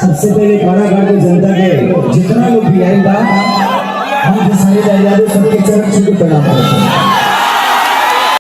सबसे पहले कारागार की जनता के जितना लोग भी आएगा हम सारे यादव सबके चरण छू के प्रणाम करते हैं।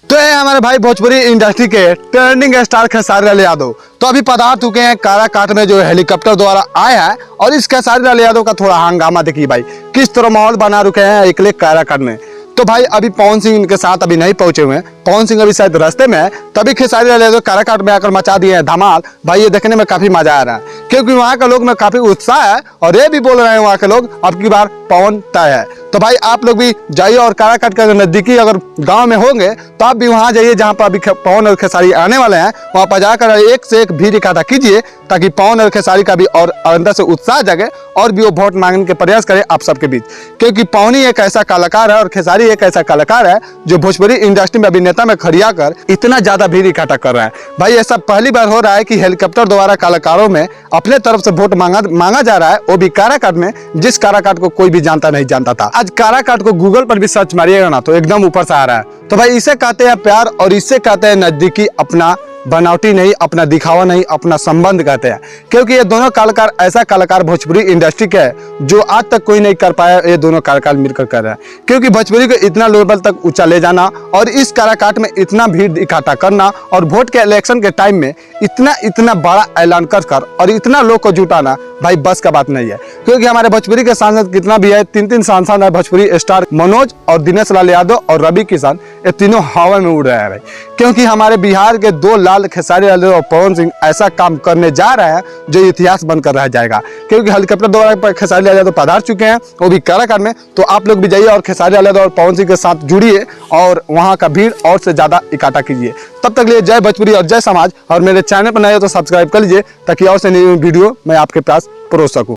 तो ये हमारे भाई भोजपुरी इंडस्ट्री के ट्रेंडिंग स्टार खेसारी लाल यादव तो अभी पधार चुके हैं काराकाट में जो हेलीकॉप्टर द्वारा आया है। और इस खेसारी लाल यादव का थोड़ा हंगामा देखिए भाई, किस तरह माहौल बना रुके हैं एकले काराकाट में। तो भाई अभी पवन सिंह इनके साथ अभी नहीं पहुंचे हुए हैं, पवन सिंह अभी शायद रास्ते में है, तभी खेसारी लाल यादव काराकाट में आकर मचा दिए हैं धमाल। भाई ये देखने में काफी मजा आ रहा है, क्योंकि वहाँ के लोग में काफी उत्साह है और ये भी बोल रहे हैं वहाँ के लोग अब की बार पवन तय है। तो भाई आप लोग भी जाइए और काराकाट के नजदीकी अगर गांव में होंगे तो आप भी वहां जाइए जहां पर अभी पवन और खेसारी आने वाले हैं। वहां पर जाकर एक से एक भीड़ इकट्ठा कीजिए ताकि पवन और खेसारी का भी और अंदर से उत्साह जगे और भी वो वोट मांगने के प्रयास करे आप सबके बीच। क्योंकि पवन ही एक ऐसा कलाकार है और खेसारी एक ऐसा कलाकार है जो भोजपुरी इंडस्ट्री में अभिनेता में खड़िया कर इतना ज्यादा भीड़ इकट्ठा कर रहा है। भाई ऐसा पहली बार हो रहा है कि हेलीकॉप्टर द्वारा कलाकारों में अपने तरफ से वोट मांगा जा रहा है, वो भी काराकाट में, जिस काराकाट को कोई भी जानता नहीं जानता था। आज काराकाट को गूगल पर भी सर्च मारिएगा ना तो एकदम ऊपर से आ रहा है। तो भाई इसे कहते हैं प्यार और इसे कहते हैं नजदीकी, अपना बनावटी नहीं, अपना दिखावा नहीं, अपना संबंध कहते हैं। क्योंकि ये दोनों कलाकार ऐसा कलाकार भोजपुरी इंडस्ट्री के है जो आज तक कोई नहीं कर पाया, ये दोनों कलाकार मिलकर कर रहे हैं। क्योंकि भोजपुरी को इतना लेवल तक ऊंचा ले जाना और इस काराकाट में इतना भीड़ इकट्ठा करना और वोट के इलेक्शन के टाइम में इतना बड़ा ऐलान कर और इतना लोग को जुटाना भाई बस का बात नहीं है। क्योंकि हमारे भोजपुरी के सांसद कितना भी है, 3 सांसद है भोजपुरी स्टार, मनोज और दिनेश लाल यादव और रवि किशन, ये तीनों हवा में उड़ रहे हैं भाई। क्योंकि हमारे बिहार के 2 लाल खेसारी लाल और पवन सिंह ऐसा काम करने जा रहे हैं जो इतिहास बनकर रह जाएगा। क्योंकि हेलीकॉप्टर द्वारा खेसारी लाल यादव पधार चुके हैं, वो भी काराकाट में। तो आप लोग भी जाइए और खेसारी लाल यादव और पवन सिंह के साथ जुड़िए और वहाँ का भीड़ और से ज्यादा इकट्ठा कीजिए। तब तक लिए जय भोजपुरी और जय समाज। और मेरे चैनल पर नए हो तो सब्सक्राइब कर लीजिए ताकि और से नई वीडियो मैं आपके पास परोस सकूं।